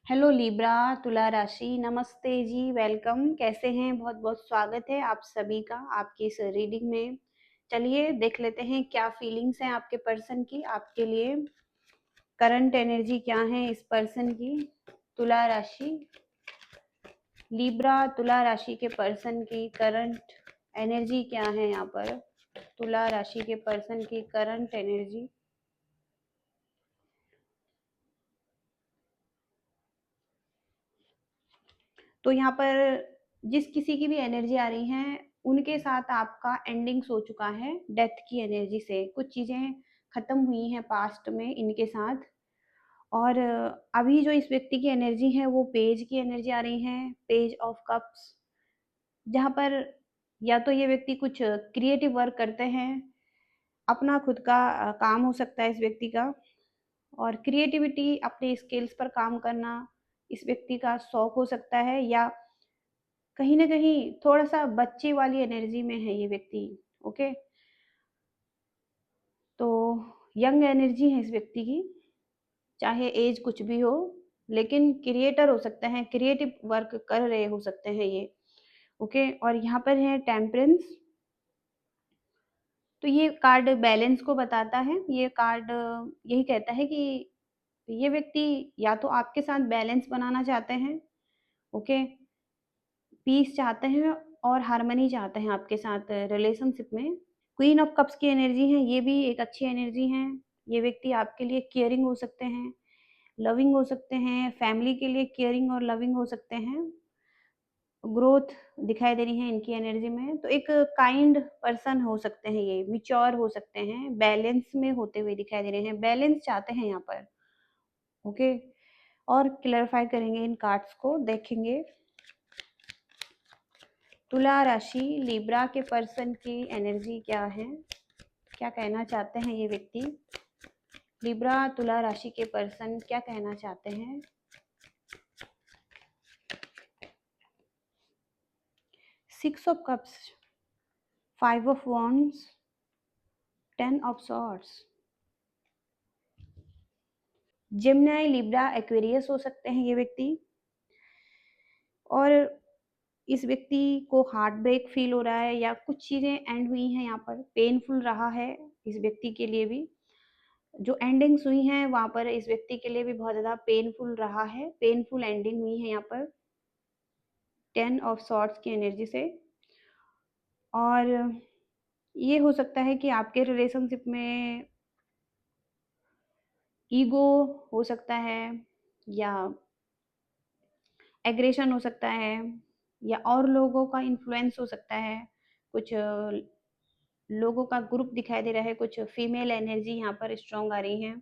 Hello Libra, तुला राशि, नमस्ते जी, वेलकम। कैसे हैं? बहुत बहुत स्वागत है आप सभी का आपकी इस रीडिंग में। चलिए देख लेते हैं क्या फीलिंग्स हैं आपके पर्सन की आपके लिए। करंट एनर्जी क्या है इस पर्सन की। तुला राशि, लिब्रा तुला राशि के पर्सन की करंट एनर्जी क्या है यहाँ पर। तुला राशि के पर्सन की करंट एनर्जी। तो यहाँ पर जिस किसी की भी एनर्जी आ रही है उनके साथ आपका एंडिंग्स हो चुका है। डेथ की एनर्जी से कुछ चीजें खत्म हुई हैं पास्ट में इनके साथ। और अभी जो इस व्यक्ति की एनर्जी है वो पेज की एनर्जी आ रही है, पेज ऑफ कप्स। जहाँ पर या तो ये व्यक्ति कुछ क्रिएटिव वर्क करते हैं, अपना खुद का काम हो सकता है इस व्यक्ति का। और क्रिएटिविटी अपने स्किल्स पर काम करना इस व्यक्ति का शौक हो सकता है, या कहीं न कहीं थोड़ा-सा बच्चे वाली एनर्जी में है ये व्यक्ति। ओके? तो यंग एनर्जी है इस व्यक्ति की, चाहे एज कुछ भी हो, लेकिन क्रिएटर हो सकते हैं, क्रिएटिव वर्क कर रहे हो सकते हैं ये। ओके? और यहाँ पर है टेम्परेंस। तो ये कार्ड बैलेंस को बताता है। ये कार्ड यही कहता है कि ये व्यक्ति या तो आपके साथ बैलेंस बनाना चाहते हैं, ओके? पीस चाहते हैं और हार्मनी चाहते हैं आपके साथ रिलेशनशिप में। क्वीन ऑफ कप्स की एनर्जी है, ये भी एक अच्छी एनर्जी है। ये व्यक्ति आपके लिए केयरिंग हो सकते हैं, लविंग हो सकते हैं, फैमिली के लिए केयरिंग और लविंग हो सकते हैं। ग्रोथ दिखाई दे रही है इनकी एनर्जी में। तो एक काइंड पर्सन हो सकते हैं, ये मैच्योर हो सकते हैं, बैलेंस में होते हुए दिखाई दे रहे हैं, बैलेंस चाहते हैं यहाँ पर। ओके? और क्लैरिफाई करेंगे इन कार्ड्स को, देखेंगे। तुला राशि, लिब्रा के पर्सन की एनर्जी क्या है, क्या कहना चाहते हैं ये व्यक्ति। लिब्रा तुला राशि के पर्सन क्या कहना चाहते हैं। Six of cups, five of wands, 10 of swords. Gemini, Libra, Aquarius हो सकते हैं ये व्यक्ति। और इस व्यक्ति को हार्ट ब्रेक फील हो रहा है, या कुछ चीज़ें एंड हुई हैं यहाँ पर, पेनफुल रहा है इस व्यक्ति के लिए भी। जो एंडिंग्स हुई हैं वहाँ पर इस व्यक्ति के लिए भी बहुत ज़्यादा पेनफुल रहा है, पेनफुल एंडिंग हुई है यहाँ पर 10 ऑफ सॉर्ड्स की एनर्जी से। और ये हो सकता है कि आपके रिलेशनशिप में ईगो हो सकता है, या एग्रेशन हो सकता है, या और लोगों का इन्फ्लुएंस हो सकता है। कुछ लोगों का ग्रुप दिखाई दे रहा है, कुछ फीमेल एनर्जी यहाँ पर स्ट्रॉन्ग आ रही है।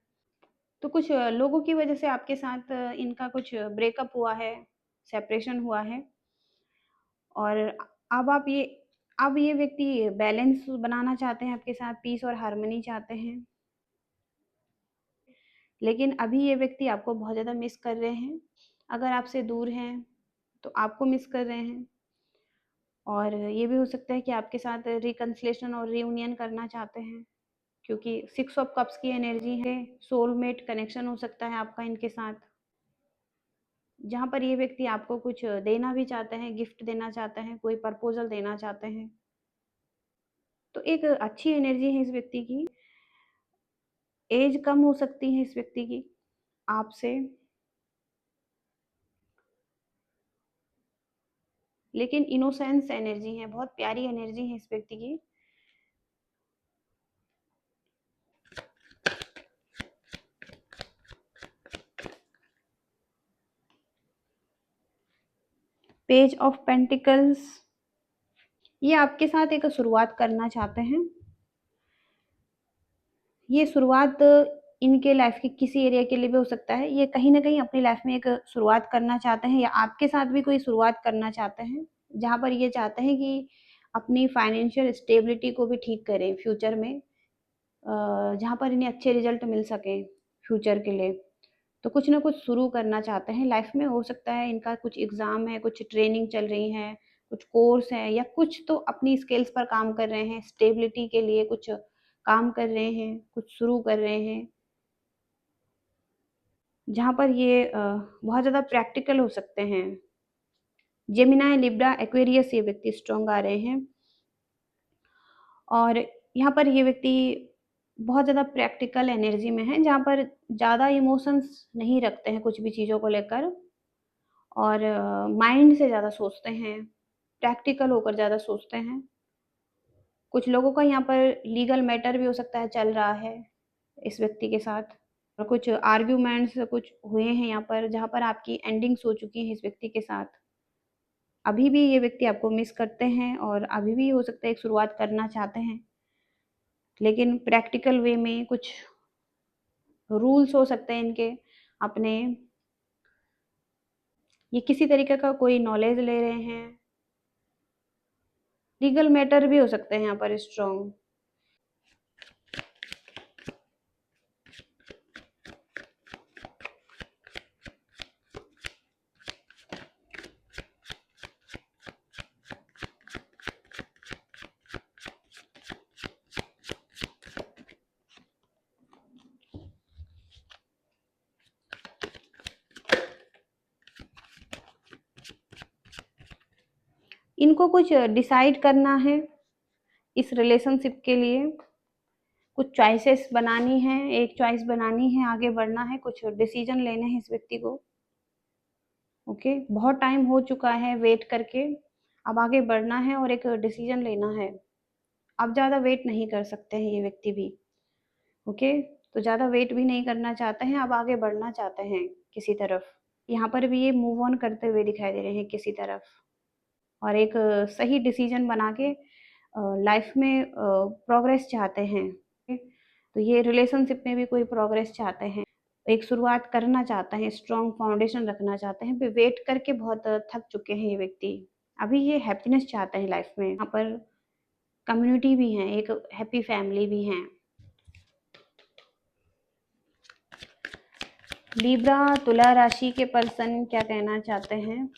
तो कुछ लोगों की वजह से आपके साथ इनका कुछ ब्रेकअप हुआ है, सेपरेशन हुआ है। और अब ये व्यक्ति बैलेंस बनाना चाहते हैं आपके साथ, पीस और हार्मनी चाहते हैं। लेकिन अभी ये व्यक्ति आपको बहुत ज़्यादा मिस कर रहे हैं। अगर आपसे दूर हैं तो आपको मिस कर रहे हैं। और ये भी हो सकता है कि आपके साथ रिकन्सिलिएशन और रियूनियन करना चाहते हैं, क्योंकि सिक्स ऑफ कप्स की एनर्जी है। सोलमेट कनेक्शन हो सकता है आपका इनके साथ, जहाँ पर ये व्यक्ति आपको कुछ देना भी चाहते हैं, गिफ्ट देना चाहते हैं, कोई प्रपोजल देना चाहते हैं। तो एक अच्छी एनर्जी है इस व्यक्ति की। एज कम हो सकती है इस व्यक्ति की आपसे, लेकिन इनोसेंस एनर्जी है, बहुत प्यारी एनर्जी है इस व्यक्ति की। पेज ऑफ पेंटिकल्स, ये आपके साथ एक शुरुआत करना चाहते हैं। ये शुरुआत इनके लाइफ के किसी एरिया के लिए भी हो सकता है। ये कहीं न कहीं अपनी लाइफ में एक शुरुआत करना चाहते हैं, या आपके साथ भी कोई शुरुआत करना चाहते हैं, जहाँ पर ये चाहते हैं कि अपनी फाइनेंशियल स्टेबिलिटी को भी ठीक करें फ्यूचर में, जहाँ पर इन्हें अच्छे रिजल्ट मिल सकें फ्यूचर के लिए। तो कुछ ना कुछ शुरू करना चाहते हैं लाइफ में। हो सकता है इनका कुछ एग्ज़ाम है, कुछ ट्रेनिंग चल रही है, कुछ कोर्स है, या कुछ तो अपनी स्किल्स पर काम कर रहे हैं, स्टेबिलिटी के लिए कुछ काम कर रहे हैं, कुछ शुरू कर रहे हैं। जहाँ पर ये बहुत ज़्यादा प्रैक्टिकल हो सकते हैं। जेमिनी, लिब्रा, एक्वेरियस ये व्यक्ति स्ट्रॉन्ग आ रहे हैं। और यहाँ पर ये व्यक्ति बहुत ज़्यादा प्रैक्टिकल एनर्जी में है, जहाँ पर ज़्यादा इमोशंस नहीं रखते हैं कुछ भी चीज़ों को लेकर, और माइंड से ज़्यादा सोचते हैं, प्रैक्टिकल होकर ज़्यादा सोचते हैं। कुछ लोगों का यहाँ पर लीगल मैटर भी हो सकता है चल रहा है इस व्यक्ति के साथ, और कुछ आर्ग्यूमेंट्स कुछ हुए हैं यहाँ पर, जहाँ पर आपकी एंडिंग्स हो चुकी है इस व्यक्ति के साथ। अभी भी ये व्यक्ति आपको मिस करते हैं और अभी भी हो सकता है एक शुरुआत करना चाहते हैं, लेकिन प्रैक्टिकल वे में कुछ रूल्स हो सकते हैं इनके अपने। ये किसी तरीके का कोई नॉलेज ले रहे हैं, लीगल मैटर भी हो सकते हैं यहाँ पर स्ट्रॉन्ग। इनको कुछ डिसाइड करना है इस रिलेशनशिप के लिए, कुछ चॉइसेस बनानी है, एक चॉइस बनानी है, आगे बढ़ना है, कुछ डिसीजन लेने हैं इस व्यक्ति को। ओके, बहुत टाइम हो चुका है वेट करके, अब आगे बढ़ना है और एक डिसीजन लेना है। अब ज़्यादा वेट नहीं कर सकते हैं ये व्यक्ति भी। ओके, तो ज़्यादा वेट भी नहीं करना चाहते हैं, अब आगे बढ़ना चाहते हैं किसी तरफ। यहाँ पर भी ये मूव ऑन करते हुए दिखाई दे रहे हैं किसी तरफ, और एक सही डिसीजन बना के लाइफ में प्रोग्रेस चाहते हैं। तो ये रिलेशनशिप में भी कोई प्रोग्रेस चाहते हैं, एक शुरुआत करना चाहते हैं, स्ट्रॉन्ग फाउंडेशन रखना चाहते हैं। वेट करके बहुत थक चुके हैं ये व्यक्ति, अभी ये हैप्पीनेस चाहते हैं लाइफ में। यहाँ पर कम्युनिटी भी है, एक हैप्पी फैमिली भी है। लिब्रा तुला राशि के पर्सन क्या कहना चाहते हैं?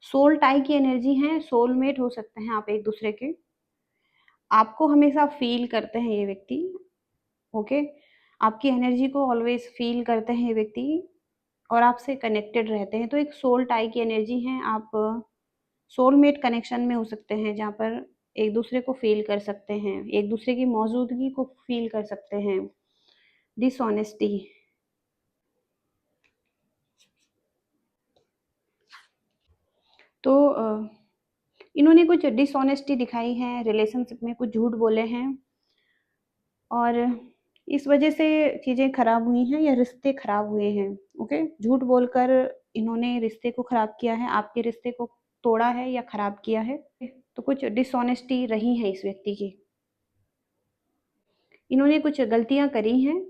सोल टाई की एनर्जी है, सोलमेट हो सकते हैं आप एक दूसरे के। आपको हमेशा फील करते हैं ये व्यक्ति। ओके, आपकी एनर्जी को ऑलवेज फील करते हैं ये व्यक्ति और आपसे कनेक्टेड रहते हैं। तो एक सोल टाई की एनर्जी है, आप सोलमेट कनेक्शन में हो सकते हैं, जहाँ पर एक दूसरे को फील कर सकते हैं, एक दूसरे की मौजूदगी को फील कर सकते हैं। डिसऑनेस्टी, तो इन्होंने कुछ डिसऑनेस्टी दिखाई है रिलेशनशिप में, कुछ झूठ बोले हैं और इस वजह से चीज़ें खराब हुई हैं या रिश्ते खराब हुए हैं। ओके, झूठ बोलकर इन्होंने रिश्ते को खराब किया है, आपके रिश्ते को तोड़ा है या खराब किया है। तो कुछ डिसऑनेस्टी रही है इस व्यक्ति की, इन्होंने कुछ गलतियां करी हैं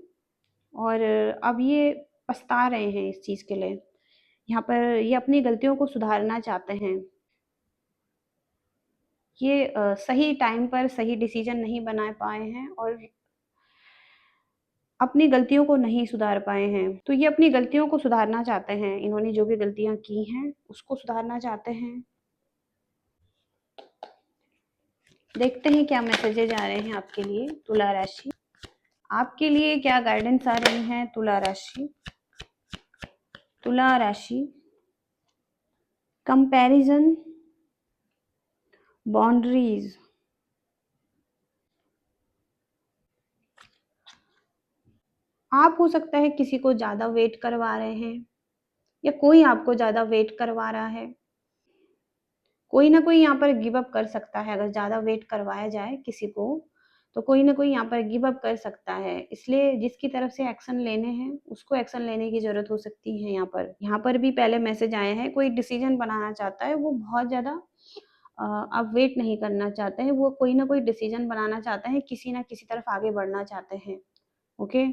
और अब ये पछता रहे हैं इस चीज़ के लिए। यहाँ पर ये अपनी गलतियों को सुधारना चाहते हैं। ये सही टाइम पर सही डिसीजन नहीं बना पाए हैं और अपनी गलतियों को नहीं सुधार पाए हैं। तो ये अपनी गलतियों को सुधारना चाहते हैं, इन्होंने जो भी गलतियां की हैं उसको सुधारना चाहते हैं। देखते हैं क्या मैसेजेज आ रहे हैं आपके लिए तुला राशि। आपके लिए क्या गाइडेंस आ रही है तुला राशि? तुला राशि, कंपैरिजन, बाउंड्रीज। आप हो सकता है किसी को ज्यादा वेट करवा रहे हैं या कोई आपको ज्यादा वेट करवा रहा है। कोई ना कोई यहाँ पर गिव अप कर सकता है, अगर ज्यादा वेट करवाया जाए किसी को तो कोई ना कोई यहाँ पर गिव अप कर सकता है। इसलिए जिसकी तरफ से एक्शन लेने हैं उसको एक्शन लेने की जरूरत हो सकती है। यहाँ पर भी पहले मैसेज आए हैं, कोई डिसीजन बनाना चाहता है, वो बहुत ज्यादा अब वेट नहीं करना चाहते हैं, वो कोई ना कोई डिसीजन बनाना चाहते हैं, किसी ना किसी तरफ आगे बढ़ना चाहते हैं। ओके,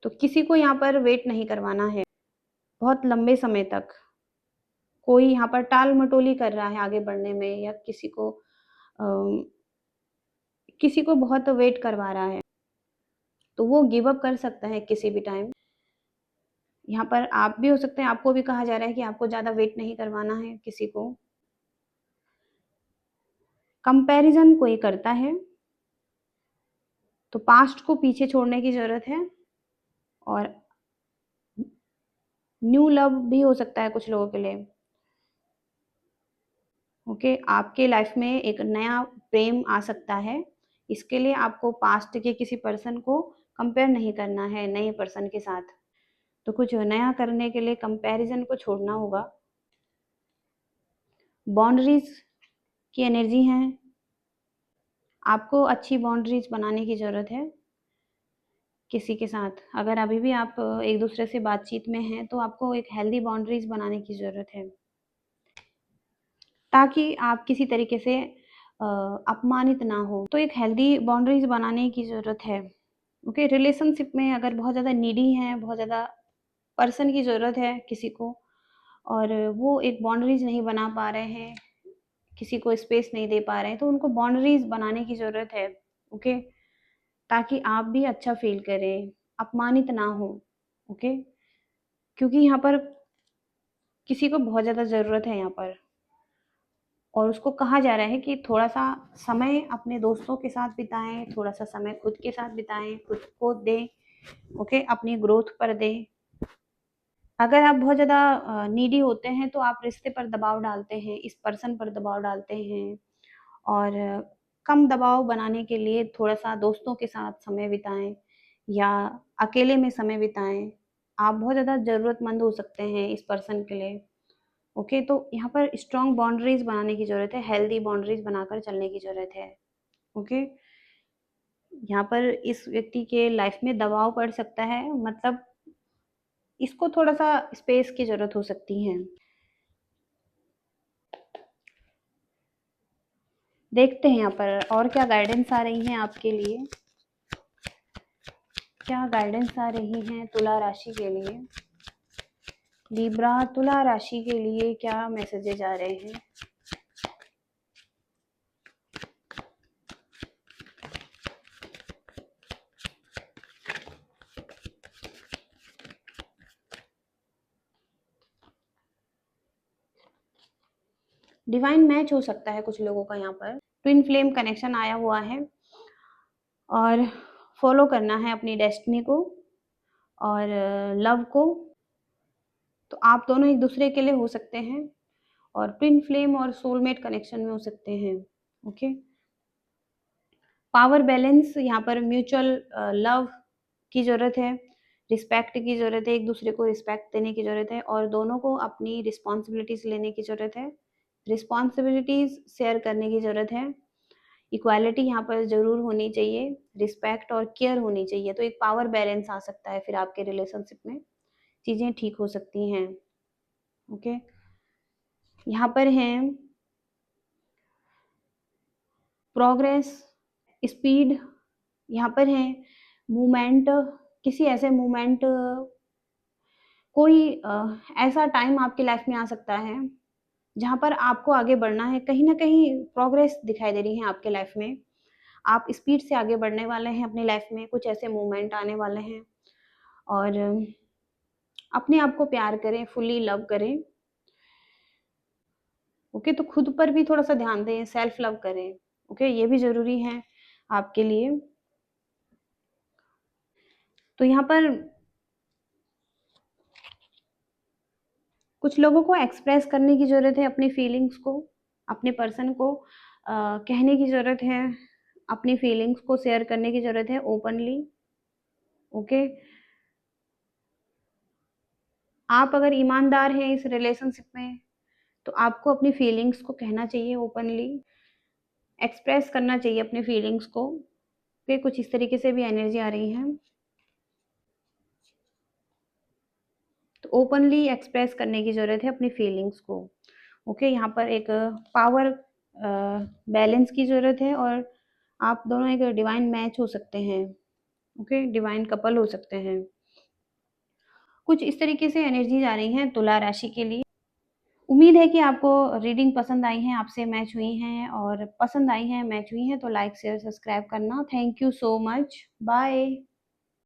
तो किसी को यहाँ पर वेट नहीं करवाना है बहुत लंबे समय तक। कोई यहाँ पर टाल मटोली कर रहा है आगे बढ़ने में, या किसी को बहुत वेट करवा रहा है, तो वो गिव अप कर सकता है किसी भी टाइम। यहाँ पर आप भी हो सकते हैं, आपको भी कहा जा रहा है कि आपको ज़्यादा वेट नहीं करवाना है किसी को। कंपैरिज़न कोई करता है, तो पास्ट को पीछे छोड़ने की ज़रूरत है और न्यू लव भी हो सकता है कुछ लोगों के लिए। ओके, आपके लाइफ में एक नया प्रेम आ सकता है। इसके लिए आपको पास्ट के किसी पर्सन को कंपेयर नहीं करना है नए पर्सन के साथ। तो कुछ नया करने के लिए कंपैरिजन को छोड़ना होगा। बाउंड्रीज की एनर्जी है, आपको अच्छी बाउंड्रीज बनाने की ज़रूरत है किसी के साथ। अगर अभी भी आप एक दूसरे से बातचीत में हैं तो आपको एक हेल्दी बाउंड्रीज बनाने की ज़रूरत है, ताकि आप किसी तरीके से अपमानित ना हो। तो एक हेल्दी बाउंड्रीज बनाने की ज़रूरत है। ओके, रिलेशनशिप में अगर बहुत ज़्यादा नीडी हैं, बहुत ज़्यादा पर्सन की ज़रूरत है किसी को, और वो एक बाउंड्रीज नहीं बना पा रहे हैं, किसी को स्पेस नहीं दे पा रहे हैं, तो उनको बाउंड्रीज बनाने की ज़रूरत है। ओके, ताकि आप भी अच्छा फील करें, अपमानित ना हो। ओके, क्योंकि यहाँ पर किसी को बहुत ज़्यादा ज़रूरत है यहाँ पर, और उसको कहा जा रहा है कि थोड़ा-सा समय अपने दोस्तों के साथ बिताएँ, थोड़ा-सा समय खुद के साथ बिताएँ, खुद को दें। ओके, अपनी ग्रोथ पर दें। अगर आप बहुत ज़्यादा नीडी होते हैं तो आप रिश्ते पर दबाव डालते हैं, इस पर्सन पर दबाव डालते हैं, और कम दबाव बनाने के लिए थोड़ा-सा दोस्तों के साथ समय बिताएँ या अकेले में समय बिताएँ। आप बहुत ज़्यादा ज़रूरतमंद हो सकते हैं इस पर्सन के लिए। ओके, तो यहाँ पर स्ट्रॉन्ग बाउंड्रीज़ बनाने की ज़रूरत है, हेल्दी बाउंड्रीज़ बनाकर चलने की ज़रूरत है। ओके, यहाँ पर इस व्यक्ति के लाइफ में दबाव पड़ सकता है, मतलब इसको थोड़ा-सा स्पेस की ज़रूरत हो सकती है। देखते हैं यहाँ पर और क्या गाइडेंस आ रही हैं आपके लिए। क्या गाइडेंस आ रही हैं तुला राशि के लिए? लिब्रा तुला राशि के लिए क्या मैसेजेज आ रहे हैं? डिवाइन मैच हो सकता है कुछ लोगों का यहाँ पर। ट्विन फ्लेम कनेक्शन आया हुआ है, और फॉलो करना है अपनी डेस्टिनी को और लव को। तो आप दोनों एक दूसरे के लिए हो सकते हैं, और ट्विन फ्लेम और सोलमेट कनेक्शन में हो सकते हैं। ओके, पावर बैलेंस, यहाँ पर म्यूचुअल लव की ज़रूरत है, रिस्पेक्ट की ज़रूरत है, एक दूसरे को रिस्पेक्ट देने की ज़रूरत है, और दोनों को अपनी रिस्पॉन्सिबिलिटीज़ लेने की ज़रूरत है, रिस्पॉन्सिबिलिटीज़ शेयर करने की ज़रूरत है। इक्वालिटी यहाँ पर ज़रूर होनी चाहिए, रिस्पेक्ट और केयर होनी चाहिए। तो एक पावर बैलेंस आ सकता है फिर आपके रिलेशनशिप में, चीज़ें ठीक हो सकती हैं। ओके, यहाँ पर हैं प्रोग्रेस, स्पीड, यहाँ पर है मूवमेंट, किसी ऐसे मूवमेंट, कोई ऐसा टाइम आपकी लाइफ में आ सकता है जहाँ पर आपको आगे बढ़ना है। कहीं न कहीं प्रोग्रेस दिखाई दे रही है आपके लाइफ में। आप स्पीड से आगे बढ़ने वाले हैं अपनी लाइफ में, कुछ ऐसे मूवमेंट आने वाले हैं, और अपने आप को प्यार करें, फुल्ली लव करें। ओके, तो खुद पर भी थोड़ा-सा ध्यान दें, सेल्फ लव करें। ओके, ये भी ज़रूरी है आपके लिए। तो यहाँ पर कुछ लोगों को एक्सप्रेस करने की ज़रूरत है अपनी फीलिंग्स को, अपने पर्सन को कहने की ज़रूरत है, अपनी फीलिंग्स को शेयर करने की ज़रूरत है ओपनली। ओके, आप अगर ईमानदार हैं इस रिलेशनशिप में, तो आपको अपनी फीलिंग्स को कहना चाहिए ओपनली, एक्सप्रेस करना चाहिए अपनी फीलिंग्स को। कि कुछ इस तरीके से भी एनर्जी आ रही है, तो ओपनली एक्सप्रेस करने की ज़रूरत है अपनी फीलिंग्स को। ओके, यहाँ पर एक पावर बैलेंस की ज़रूरत है, और आप दोनों एक डिवाइन मैच हो सकते हैं। ओके, डिवाइन कपल हो सकते हैं। कुछ इस तरीके से एनर्जीज आ रही हैं तुला राशि के लिए। उम्मीद है कि आपको रीडिंग पसंद आई है, आपसे मैच हुई हैं, और पसंद आई हैं, मैच हुई हैं, तो लाइक शेयर सब्सक्राइब करना। Thank you so much, bye.